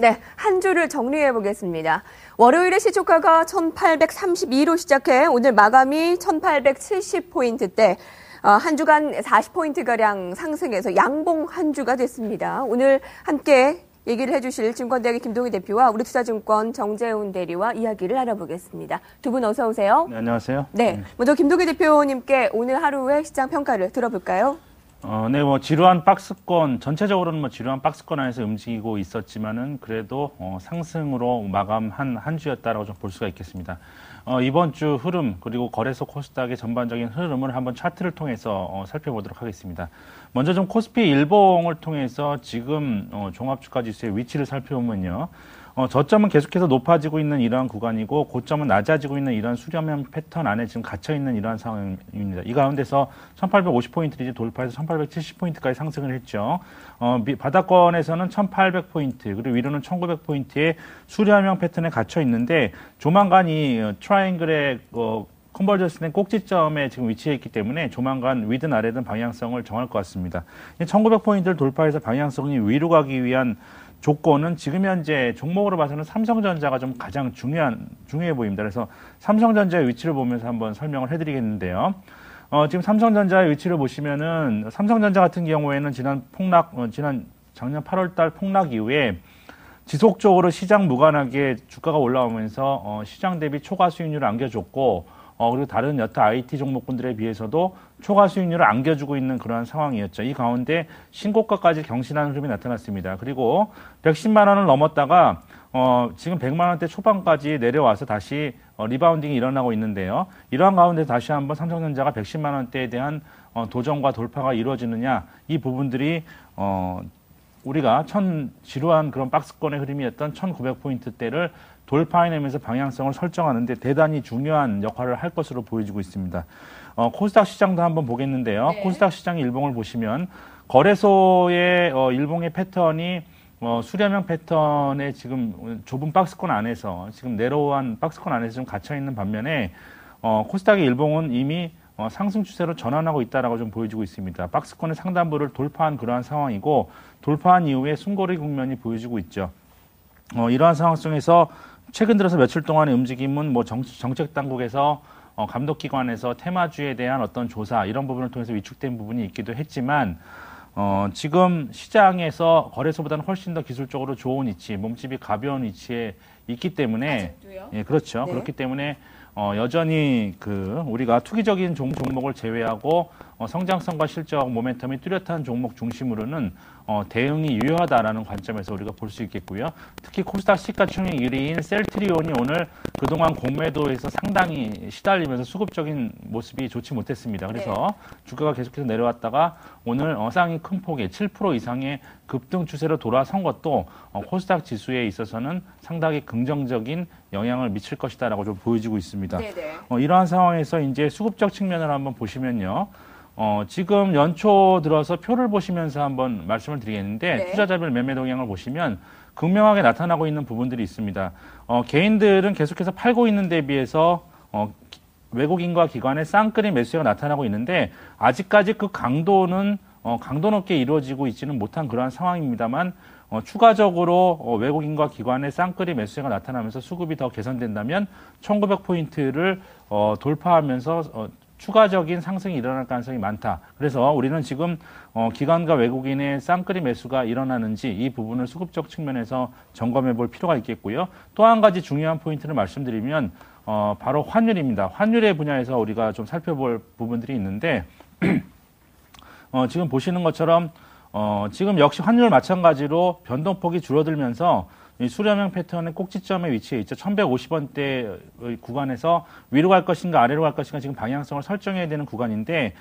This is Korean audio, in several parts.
네, 한 주를 정리해 보겠습니다. 월요일에 시초가가 1832로 시작해 오늘 마감이 1870포인트대 한 주간 40포인트가량 상승해서 양봉 한 주가 됐습니다. 오늘 함께 얘기를 해주실 증권대학의 김동희 대표와 우리투자증권 정재훈 대리와 이야기를 알아보겠습니다. 두 분 어서 오세요. 네, 안녕하세요. 네, 먼저 김동희 대표님께 오늘 하루의 시장 평가를 들어볼까요? 네, 지루한 박스권, 전체적으로는 지루한 박스권 안에서 움직이고 있었지만은 그래도 상승으로 마감한 한 주였다라고 좀 볼 수가 있겠습니다. 이번 주 흐름 그리고 거래소 코스닥의 전반적인 흐름을 한번 차트를 통해서 살펴보도록 하겠습니다. 먼저 좀 코스피 일봉을 통해서 지금 종합주가지수의 위치를 살펴보면요. 저점은 계속해서 높아지고 있는 이러한 구간이고 고점은 낮아지고 있는 이러한 수렴형 패턴 안에 지금 갇혀있는 이러한 상황입니다. 이 가운데서 1850포인트를 돌파해서 1870포인트까지 상승을 했죠. 바닥권에서는 1800포인트 그리고 위로는 1900포인트의 수렴형 패턴에 갇혀 있는데 조만간 이 트라이앵글의 컨버전스된 꼭지점에 지금 위치해 있기 때문에 조만간 위든 아래든 방향성을 정할 것 같습니다. 1900포인트를 돌파해서 방향성이 위로 가기 위한 조건은 지금 현재 종목으로 봐서는 삼성전자가 좀 가장 중요해 보입니다. 그래서 삼성전자의 위치를 보면서 한번 설명을 해드리겠는데요. 지금 삼성전자의 위치를 보시면은 삼성전자 같은 경우에는 지난 작년 8월달 폭락 이후에 지속적으로 시장 무관하게 주가가 올라오면서 시장 대비 초과 수익률을 안겨줬고 그리고 다른 여타 IT 종목군들에 비해서도 초과 수익률을 안겨주고 있는 그러한 상황이었죠. 이 가운데 신고가까지 경신하는 흐름이 나타났습니다. 그리고 110만 원을 넘었다가 지금 100만 원대 초반까지 내려와서 다시 리바운딩이 일어나고 있는데요. 이러한 가운데 다시 한번 삼성전자가 110만 원대에 대한 도전과 돌파가 이루어지느냐 이 부분들이 우리가 지루한 그런 박스권의 흐름이었던 1900포인트대를 돌파해내면서 방향성을 설정하는데 대단히 중요한 역할을 할 것으로 보여지고 있습니다. 코스닥 시장도 한번 보겠는데요. 네. 코스닥 시장의 일봉을 보시면 거래소의 일봉의 패턴이 수렴형 패턴의 지금 좁은 박스권 안에서 지금 내로우한 박스권 안에서 좀 갇혀있는 반면에 코스닥의 일봉은 이미 상승 추세로 전환하고 있다라고 좀 보여지고 있습니다. 박스권의 상단부를 돌파한 그러한 상황이고 돌파한 이후에 숨고르기 국면이 보여지고 있죠. 이러한 상황 속에서 최근 들어서 며칠 동안의 움직임은 정책 당국에서 감독기관에서 테마주에 대한 어떤 조사 이런 부분을 통해서 위축된 부분이 있기도 했지만 지금 시장에서 거래소보다는 훨씬 더 기술적으로 좋은 위치, 몸집이 가벼운 위치에 있기 때문에 아직도요? 예, 그렇죠. 네. 그렇기 때문에 여전히 우리가 투기적인 종목을 제외하고 성장성과 실적, 모멘텀이 뚜렷한 종목 중심으로는 대응이 유효하다라는 관점에서 우리가 볼 수 있겠고요. 특히 코스닥 시가총액 1위인 셀트리온이 오늘 그동안 공매도에서 상당히 시달리면서 수급적인 모습이 좋지 못했습니다. 그래서 주가가 계속해서 내려왔다가 오늘 상당히 큰 폭의 7% 이상의 급등 추세로 돌아선 것도 코스닥 지수에 있어서는 상당히 긍정적인 영향을 미칠 것이다라고 좀 보여지고 있습니다. 이러한 상황에서 이제 수급적 측면을 한번 보시면요. 지금 연초 들어서 표를 보시면서 한번 말씀을 드리겠는데 투자자별 매매 동향을 보시면 극명하게 나타나고 있는 부분들이 있습니다. 개인들은 계속해서 팔고 있는 데 비해서 외국인과 기관의 쌍끌이 매수가 나타나고 있는데 아직까지 그 강도는 강도 높게 이루어지고 있지는 못한 그러한 상황입니다만 추가적으로 외국인과 기관의 쌍끌이 매수가 나타나면서 수급이 더 개선된다면 1900포인트를 돌파하면서 추가적인 상승이 일어날 가능성이 많다. 그래서 우리는 지금 기관과 외국인의 쌍끌이 매수가 일어나는지 이 부분을 수급적 측면에서 점검해 볼 필요가 있겠고요. 또 한 가지 중요한 포인트를 말씀드리면 바로 환율입니다. 환율의 분야에서 우리가 좀 살펴볼 부분들이 있는데 지금 보시는 것처럼 지금 역시 환율 마찬가지로 변동폭이 줄어들면서 이 수렴형 패턴의 꼭지점에 위치해 있죠. 1150원대 구간에서 위로 갈 것인가 아래로 갈 것인가 지금 방향성을 설정해야 되는 구간인데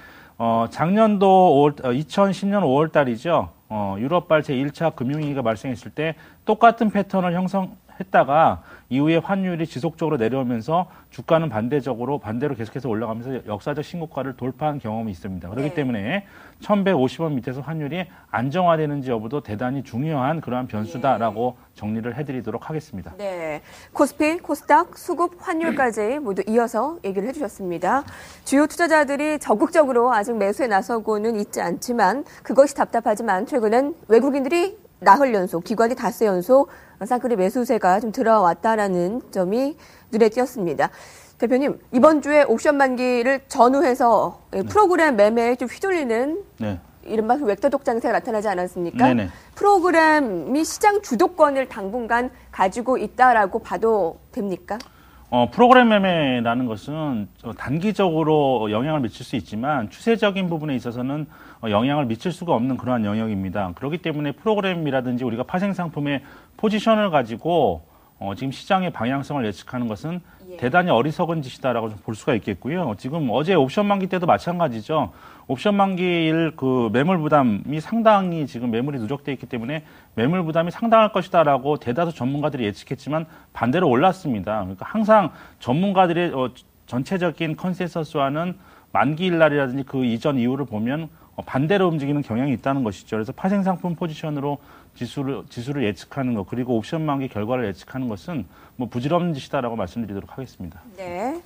작년도 2010년 5월 달이죠. 유럽발 제1차 금융위기가 발생했을 때 똑같은 패턴을 형성했다가 이후에 환율이 지속적으로 내려오면서 주가는 반대로 계속해서 올라가면서 역사적 신고가를 돌파한 경험이 있습니다. 그렇기 때문에 1150원 밑에서 환율이 안정화되는지 여부도 대단히 중요한 그러한 변수다라고 정리를 해드리도록 하겠습니다. 네, 코스피, 코스닥, 수급, 환율까지 모두 이어서 얘기를 해주셨습니다. 주요 투자자들이 적극적으로 아직 매수에 나서고는 있지 않지만 그것이 답답하지만 최근엔 외국인들이 나흘 연속, 기관이 닷새 연속 쌍끌이 매수세가 좀 들어왔다라는 점이 눈에 띄었습니다. 대표님, 이번 주에 옵션 만기를 전후해서 프로그램 매매에 좀 휘둘리는 이른바 벡터 독장세가 나타나지 않았습니까? 네네. 프로그램이 시장 주도권을 당분간 가지고 있다라고 봐도 됩니까? 프로그램 매매라는 것은 단기적으로 영향을 미칠 수 있지만 추세적인 부분에 있어서는 영향을 미칠 수가 없는 그러한 영역입니다. 그렇기 때문에 프로그램이라든지 우리가 파생 상품의 포지션을 가지고 지금 시장의 방향성을 예측하는 것은 대단히 어리석은 짓이다라고 좀 볼 수가 있겠고요. 지금 어제 옵션 만기 때도 마찬가지죠. 옵션 만기일 그 매물 부담이 상당히 지금 매물이 누적돼 있기 때문에 매물 부담이 상당할 것이다라고 대다수 전문가들이 예측했지만 반대로 올랐습니다. 그러니까 항상 전문가들의 전체적인 컨센서스와는 만기일 날이라든지 그 이전 이후를 보면 반대로 움직이는 경향이 있다는 것이죠. 그래서 파생 상품 포지션으로 지수를 예측하는 것, 그리고 옵션 만기 결과를 예측하는 것은 뭐 부질없는 짓이다라고 말씀드리도록 하겠습니다. 네.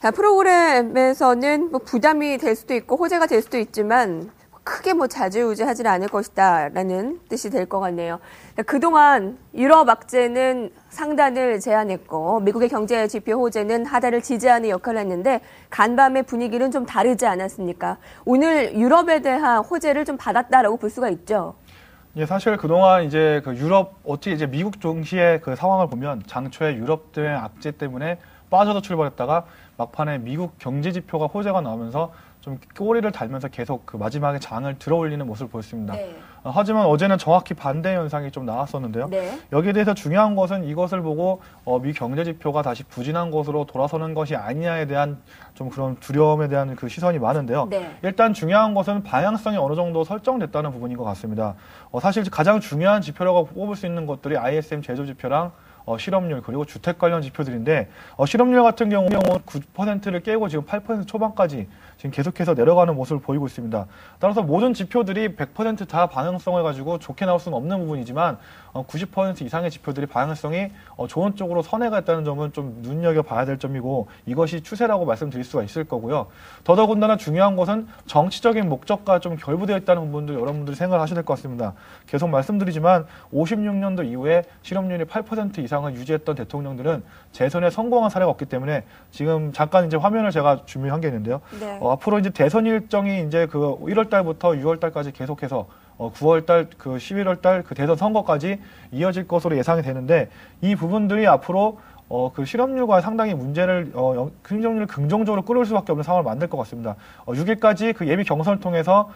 자, 프로그램에서는 뭐 부담이 될 수도 있고 호재가 될 수도 있지만 크게 뭐 좌지우지하지는 않을 것이다라는 뜻이 될 것 같네요. 그동안 유럽 악재는 상단을 제한했고 미국의 경제 지표 호재는 하단을 지지하는 역할을 했는데 간밤의 분위기는 좀 다르지 않았습니까? 오늘 유럽에 대한 호재를 좀 받았다라고 볼 수가 있죠. 예, 사실 그동안 이제 그 유럽, 어떻게 이제 미국 증시의 그 상황을 보면 장초에 유럽들의 악재 때문에 빠져서 출발했다가 막판에 미국 경제 지표가 호재가 나오면서 좀 꼬리를 달면서 계속 그 마지막에 장을 들어올리는 모습을 보였습니다. 네. 하지만 어제는 정확히 반대 현상이 좀 나왔었는데요. 네. 여기에 대해서 중요한 것은 이것을 보고 미 경제 지표가 다시 부진한 것으로 돌아서는 것이 아니냐에 대한 좀 그런 두려움에 대한 그 시선이 많은데요. 네. 일단 중요한 것은 방향성이 어느 정도 설정됐다는 부분인 것 같습니다. 사실 가장 중요한 지표라고 뽑을 수 있는 것들이 ISM 제조 지표랑 실업률 그리고 주택 관련 지표들인데 실업률 같은 경우는 9%를 깨고 지금 8% 초반까지 지금 계속해서 내려가는 모습을 보이고 있습니다. 따라서 모든 지표들이 100% 다 방향성을 가지고 좋게 나올 수는 없는 부분이지만 90% 이상의 지표들이 방향성이 좋은 쪽으로 선회가 있다는 점은 좀 눈여겨봐야 될 점이고 이것이 추세라고 말씀드릴 수가 있을 거고요. 더더군다나 중요한 것은 정치적인 목적과 좀 결부되어 있다는 부분도 여러분들이 생각하셔야 될 것 같습니다. 계속 말씀드리지만 56년도 이후에 실업률이 8% 이상을 유지했던 대통령들은 재선에 성공한 사례가 없기 때문에 지금 잠깐 이제 화면을 제가 준비한 게 있는데요. 네. 앞으로 이제 대선 일정이 이제 그 1월 달부터 6월 달까지 계속해서 9월 달, 11월 달 그 대선 선거까지 이어질 것으로 예상이 되는데 이 부분들이 앞으로 그 실업률과 상당히 문제를 실업률을 긍정적으로 끌어올 수밖에 없는 상황을 만들 것 같습니다. 6일까지 그 예비 경선을 통해서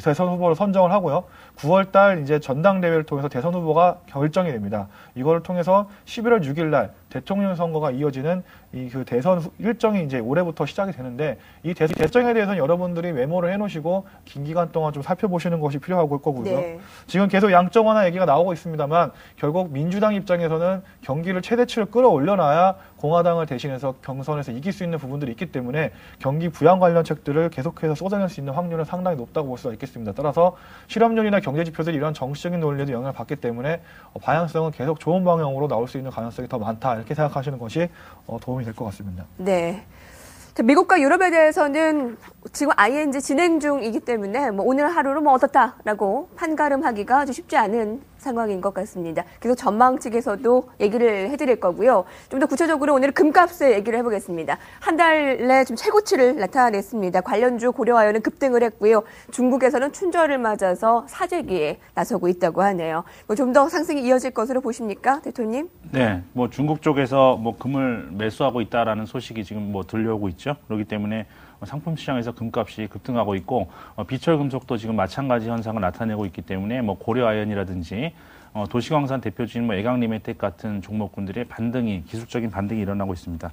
대선 후보를 선정을 하고요. 9월 달 이제 전당대회를 통해서 대선 후보가 결정이 됩니다. 이거를 통해서 11월 6일 날 대통령 선거가 이어지는 이 그 대선 일정이 이제 올해부터 시작이 되는데 이 대선 일정에 대해서는 여러분들이 메모를 해놓으시고 긴 기간 동안 좀 살펴보시는 것이 필요할 거고요. 네. 지금 계속 양적 완화 얘기가 나오고 있습니다만 결국 민주당 입장에서는 경기를 최대치로 끌어올려놔야 공화당을 대신해서 경선에서 이길 수 있는 부분들이 있기 때문에 경기 부양 관련 책들을 계속해서 쏟아낼 수 있는 확률은 상당히 높다고 볼 수가 있겠습니다. 따라서 실업률이나 경제 지표들이 이런 정치적인 논리에도 영향을 받기 때문에 방향성은 계속 좋은 방향으로 나올 수 있는 가능성이 더 많다 이렇게 생각하시는 것이 도움이 될 것 같습니다. 네. 미국과 유럽에 대해서는 지금 ING 진행 중이기 때문에 뭐 오늘 하루로 뭐 어떻다라고 판가름하기가 아주 쉽지 않은 상황인 것 같습니다. 계속 전망 측에서도 얘기를 해드릴 거고요. 좀 더 구체적으로 오늘 금값을 얘기를 해보겠습니다. 한 달 내 좀 최고치를 나타냈습니다. 관련주 고려하여는 급등을 했고요. 중국에서는 춘절을 맞아서 사재기에 나서고 있다고 하네요. 뭐 좀 더 상승이 이어질 것으로 보십니까, 대표님? 네, 뭐 중국 쪽에서 뭐 금을 매수하고 있다라는 소식이 지금 뭐 들려오고 있죠. 그렇기 때문에 상품 시장에서 금값이 급등하고 있고 비철 금속도 지금 마찬가지 현상을 나타내고 있기 때문에 뭐 고려아연이라든지 도시광산 대표주인 뭐 애강리메텍 같은 종목군들의 반등이 기술적인 반등이 일어나고 있습니다.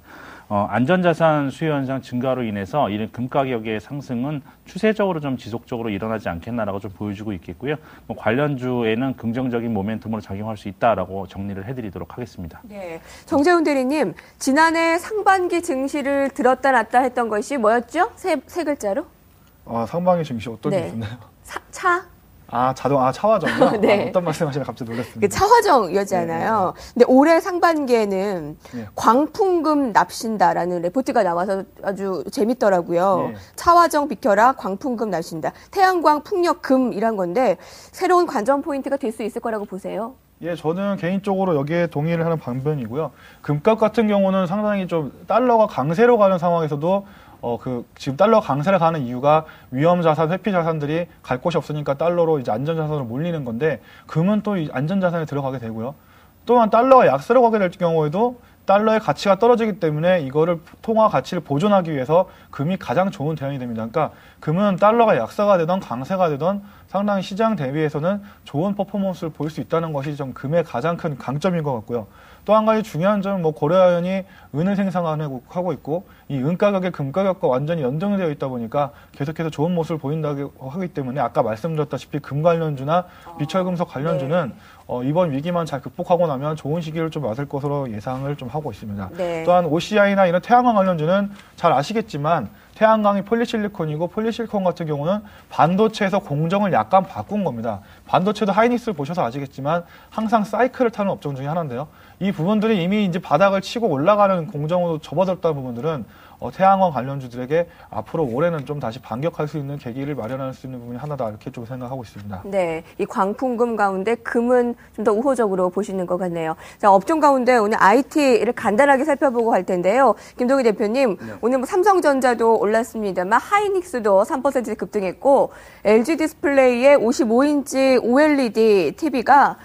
안전자산 수요 현상 증가로 인해서 이런 금 가격의 상승은 추세적으로 좀 지속적으로 일어나지 않겠나라고 좀 보여주고 있겠고요. 뭐 관련주에는 긍정적인 모멘텀으로 작용할 수 있다라고 정리를 해드리도록 하겠습니다. 네, 정재훈 대리님, 지난해 상반기 증시를 들었다 놨다 했던 것이 뭐였죠? 세 글자로? 상반기 증시 어떤 게 있었나요? 차? 차화정이요? 네. 어떤 말씀하시나 갑자기 놀랐습니다. 그 차화정이었잖아요. 근데 올해 상반기에는 광풍금 납신다라는 레포트가 나와서 아주 재밌더라고요. 차화정 비켜라, 광풍금 납신다. 태양광, 풍력, 금이란 건데 새로운 관전 포인트가 될 수 있을 거라고 보세요. 예, 저는 개인적으로 여기에 동의를 하는 방면이고요. 금값 같은 경우는 상당히 좀 달러가 강세로 가는 상황에서도 지금 달러 강세를 가는 이유가 위험 자산, 회피 자산들이 갈 곳이 없으니까 달러로 이제 안전 자산으로 몰리는 건데, 금은 또 이 안전 자산에 들어가게 되고요. 또한 달러가 약세로 가게 될 경우에도 달러의 가치가 떨어지기 때문에 이거를 통화 가치를 보존하기 위해서 금이 가장 좋은 대안이 됩니다. 그러니까 금은 달러가 약세가 되던 강세가 되던 상당히 시장 대비해서는 좋은 퍼포먼스를 보일 수 있다는 것이 좀 금의 가장 큰 강점인 것 같고요. 또 한 가지 중요한 점은 고려아연이 은을 생산하고 있고 이 은 가격이 금 가격과 완전히 연동되어 있다 보니까 계속해서 좋은 모습을 보인다고 하기 때문에 아까 말씀드렸다시피 금 관련주나 비철금속 관련주는 이번 위기만 잘 극복하고 나면 좋은 시기를 좀 맞을 것으로 예상을 좀 하고 있습니다. 네. 또한 OCI나 이런 태양광 관련주는 잘 아시겠지만 태양광이 폴리실리콘이고 폴리실리콘 같은 경우는 반도체에서 공정을 약간 바꾼 겁니다. 반도체도 하이닉스를 보셔서 아시겠지만 항상 사이클을 타는 업종 중에 하나인데요. 이 부분들이 이미 이제 바닥을 치고 올라가는 공정으로 접어들었다는 부분들은 태양광 관련주들에게 앞으로 올해는 좀 다시 반격할 수 있는 계기를 마련할 수 있는 부분이 하나다 이렇게 좀 생각하고 있습니다. 네, 이 광풍금 가운데 금은 좀 더 우호적으로 보시는 것 같네요. 자, 업종 가운데 오늘 IT를 간단하게 살펴보고 할 텐데요. 김동희 대표님, 오늘 뭐 삼성전자도 올랐습니다만 하이닉스도 3% 급등했고 LG 디스플레이의 55인치 OLED TV가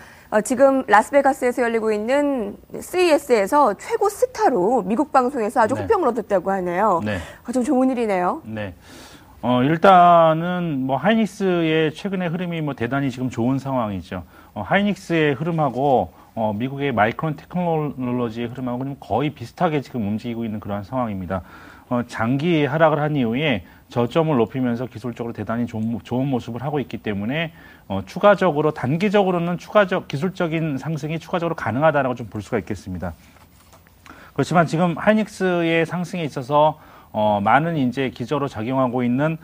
지금 라스베가스에서 열리고 있는 CES에서 최고 스타로 미국 방송에서 아주 호평을 얻었다고 하네요. 네. 좀 좋은 일이네요. 네. 일단은 뭐 하이닉스의 최근의 흐름이 뭐 대단히 지금 좋은 상황이죠. 하이닉스의 흐름하고 미국의 마이크론 테크놀로지의 흐름하고 거의 비슷하게 지금 움직이고 있는 그런 상황입니다. 장기 하락을 한 이후에 저점을 높이면서 기술적으로 대단히 좋은 모습을 하고 있기 때문에 추가적으로 단기적으로는 기술적인 상승이 추가적으로 가능하다라고 좀 볼 수가 있겠습니다. 그렇지만 지금 하이닉스의 상승에 있어서 많은 이제 기저로 작용하고 있는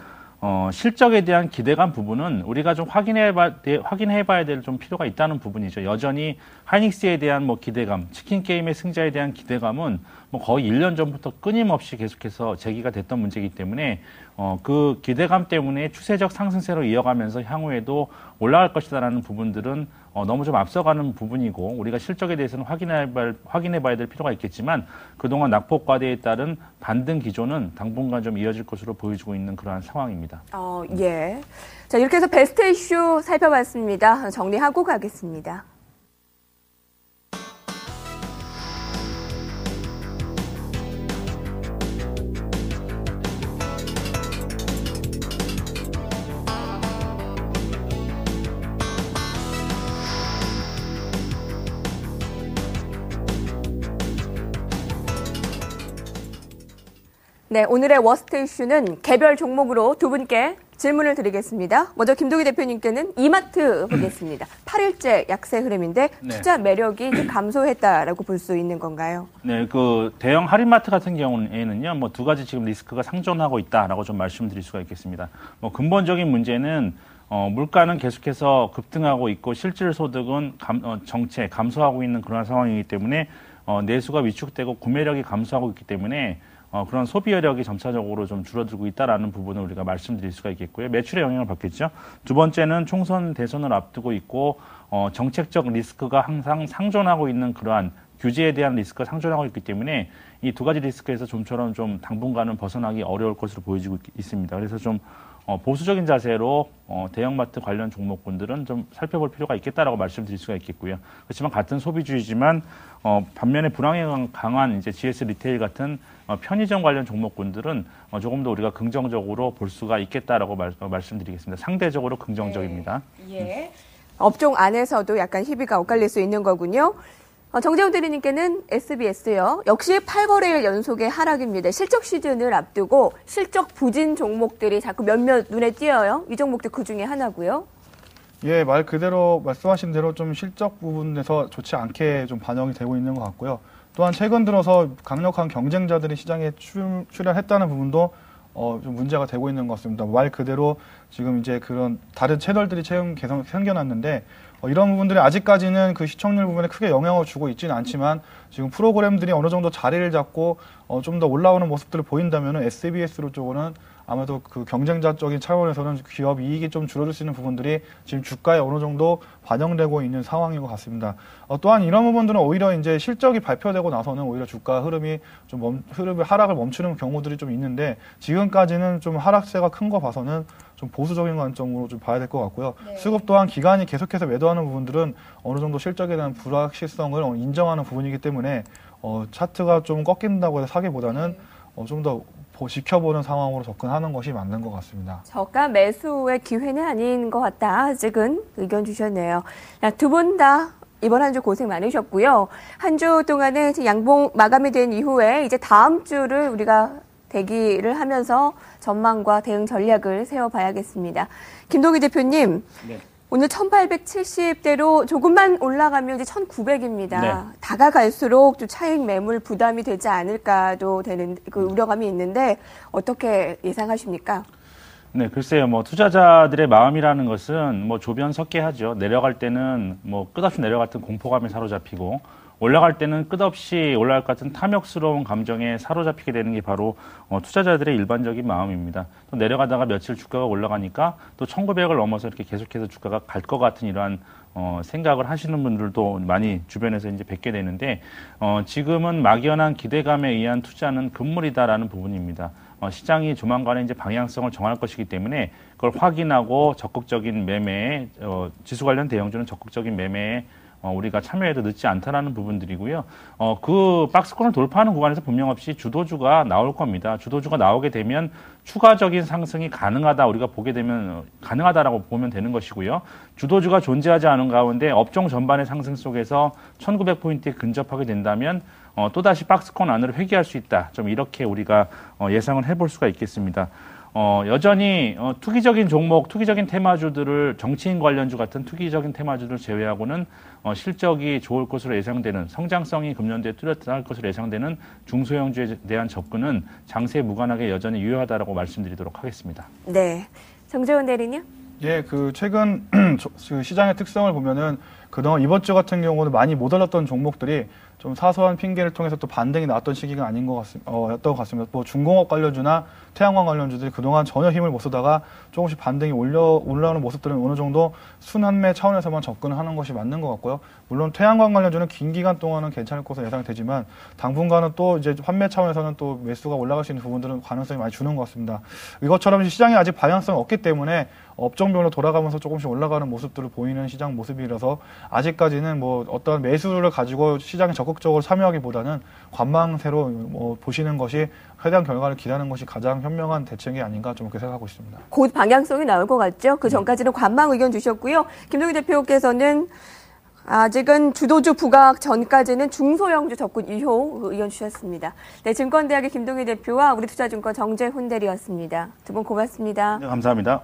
실적에 대한 기대감 부분은 우리가 좀 확인해봐야 될 좀 필요가 있다는 부분이죠. 여전히 하이닉스에 대한 뭐 기대감, 치킨 게임의 승자에 대한 기대감은 뭐 거의 1년 전부터 끊임없이 계속해서 제기가 됐던 문제이기 때문에 그 기대감 때문에 추세적 상승세로 이어가면서 향후에도 올라갈 것이다라는 부분들은 너무 좀 앞서가는 부분이고 우리가 실적에 대해서는 확인해봐야 될 필요가 있겠지만 그동안 낙폭 과대에 따른 반등 기조는 당분간 좀 이어질 것으로 보여지고 있는 그러한 상황입니다. 예. 자, 이렇게 해서 베스트 이슈 살펴봤습니다. 정리하고 가겠습니다. 네, 오늘의 워스트 이슈는 개별 종목으로 두 분께 질문을 드리겠습니다. 먼저 김동희 대표님께는 이마트 보겠습니다. 8일째 약세 흐름인데 투자 매력이 좀 감소했다라고 볼 수 있는 건가요? 네, 그 대형 할인마트 같은 경우에는요, 뭐 두 가지 지금 리스크가 상존하고 있다라고 좀 말씀드릴 수가 있겠습니다. 뭐 근본적인 문제는 물가는 계속해서 급등하고 있고 실질 소득은 감소하고 있는 그런 상황이기 때문에 내수가 위축되고 구매력이 감소하고 있기 때문에 그런 소비 여력이 점차적으로 좀 줄어들고 있다라는 부분을 우리가 말씀드릴 수가 있겠고요. 매출에 영향을 받겠죠. 두 번째는 총선 대선을 앞두고 있고 정책적 리스크가 항상 상존하고 있는 그러한 규제에 대한 리스크가 상존하고 있기 때문에 이 두 가지 리스크에서 좀처럼 좀 당분간은 벗어나기 어려울 것으로 보여지고 있습니다. 그래서 좀 보수적인 자세로 대형마트 관련 종목군들은 좀 살펴볼 필요가 있겠다라고 말씀드릴 수가 있겠고요. 그렇지만 같은 소비주이지만 반면에 불황에 강한 이제 GS 리테일 같은 편의점 관련 종목군들은 조금 더 우리가 긍정적으로 볼 수가 있겠다라고 말씀드리겠습니다. 상대적으로 긍정적입니다. 네. 예. 업종 안에서도 약간 희비가 엇갈릴 수 있는 거군요. 정재훈 대리님께는 SBS요. 역시 8거래일 연속의 하락입니다. 실적 시즌을 앞두고 실적 부진 종목들이 자꾸 몇몇 눈에 띄어요. 이 종목도 그중에 하나고요. 예, 말 그대로 말씀하신 대로 좀 실적 부분에서 좋지 않게 좀 반영이 되고 있는 것 같고요. 또한 최근 들어서 강력한 경쟁자들이 시장에 출연했다는 부분도 좀 문제가 되고 있는 것 같습니다. 말 그대로 지금 이제 그런 다른 채널들이 계속 생겨났는데 이런 부분들이 아직까지는 그 시청률 부분에 크게 영향을 주고 있지는 않지만 지금 프로그램들이 어느 정도 자리를 잡고 좀 더 올라오는 모습들을 보인다면은 SBS로 쪽으로는 아무래도 그 경쟁자적인 차원에서는 기업 이익이 좀 줄어들 수 있는 부분들이 지금 주가에 어느 정도 반영되고 있는 상황인 것 같습니다. 또한 이런 부분들은 오히려 이제 실적이 발표되고 나서는 오히려 주가 흐름이 흐름의 하락을 멈추는 경우들이 좀 있는데 지금까지는 좀 하락세가 큰 거 봐서는 좀 보수적인 관점으로 좀 봐야 될 것 같고요. 네. 수급 또한 기관이 계속해서 매도하는 부분들은 어느 정도 실적에 대한 불확실성을 인정하는 부분이기 때문에 차트가 좀 꺾인다고 해서 사기보다는 좀 더 지켜보는 상황으로 접근하는 것이 맞는 것 같습니다. 저가 매수의 기회는 아닌 것 같다. 아직은 의견 주셨네요. 두 분 다 이번 한 주 고생 많으셨고요. 한 주 동안에 양봉 마감이 된 이후에 이제 다음 주를 우리가 대기를 하면서 전망과 대응 전략을 세워봐야겠습니다. 김동희 대표님. 네. 오늘 1870대로 조금만 올라가면 이제 1900입니다. 네. 다가갈수록 좀 차익 매물 부담이 되지 않을까도 되는 그 우려감이 있는데 어떻게 예상하십니까? 네, 글쎄요. 투자자들의 마음이라는 것은 조변석계하죠. 내려갈 때는 끝없이 내려갔던 공포감에 사로잡히고 올라갈 때는 끝없이 올라갈 것 같은 탐욕스러운 감정에 사로잡히게 되는 게 바로 투자자들의 일반적인 마음입니다. 또 내려가다가 며칠 주가가 올라가니까 또 1900을 넘어서 이렇게 계속해서 주가가 갈 것 같은 이러한 생각을 하시는 분들도 많이 주변에서 이제 뵙게 되는데 지금은 막연한 기대감에 의한 투자는 금물이다라는 부분입니다. 시장이 조만간에 이제 방향성을 정할 것이기 때문에 그걸 확인하고 적극적인 매매에 지수 관련 대형주는 적극적인 매매에 우리가 참여해도 늦지 않다라는 부분들이고요. 그 박스권을 돌파하는 구간에서 분명 없이 주도주가 나올 겁니다. 주도주가 나오게 되면 추가적인 상승이 가능하다. 우리가 보게 되면 가능하다라고 보면 되는 것이고요. 주도주가 존재하지 않은 가운데 업종 전반의 상승 속에서 1900포인트에 근접하게 된다면 또다시 박스권 안으로 회귀할 수 있다. 좀 이렇게 우리가 예상을 해볼 수가 있겠습니다. 여전히 투기적인 종목, 투기적인 테마주들을 정치인 관련주 같은 투기적인 테마주들을 제외하고는 실적이 좋을 것으로 예상되는 성장성이 금년도에 뚜렷할 것으로 예상되는 중소형주에 대한 접근은 장세에 무관하게 여전히 유효하다라고 말씀드리도록 하겠습니다. 네, 정재훈 대리님. 예, 최근 시장의 특성을 보면은 그동안 이번 주 같은 경우는 많이 못 올랐던 종목들이 좀 사소한 핑계를 통해서 또 반등이 나왔던 시기가 아닌 였던 것 같습니다. 중공업 관련주나 태양광 관련주들이 그동안 전혀 힘을 못 쓰다가 조금씩 반등이 올라오는 모습들은 어느 정도 순환매 차원에서만 접근을 하는 것이 맞는 것 같고요. 물론 태양광 관련주는 긴 기간 동안은 괜찮을 것으로 예상되지만 당분간은 또 이제 환매 차원에서는 또 매수가 올라갈 수 있는 부분들은 가능성이 많이 주는 것 같습니다. 이것처럼 시장이 아직 방향성이 없기 때문에 업종별로 돌아가면서 조금씩 올라가는 모습들을 보이는 시장 모습이라서 아직까지는 어떤 매수를 가지고 시장에 적극적으로 참여하기보다는 관망세로 보시는 것이 해당 결과를 기다리는 것이 가장 현명한 대책이 아닌가 좀 그렇게 생각하고 있습니다. 곧 방향성이 나올 것 같죠? 그 전까지는 관망 의견 주셨고요. 김동희 대표께서는 아직은 주도주 부각 전까지는 중소형주 접근 유효 의견 주셨습니다. 네, 증권대학의 김동희 대표와 우리투자증권 정재훈 대리였습니다. 두 분 고맙습니다. 네, 감사합니다.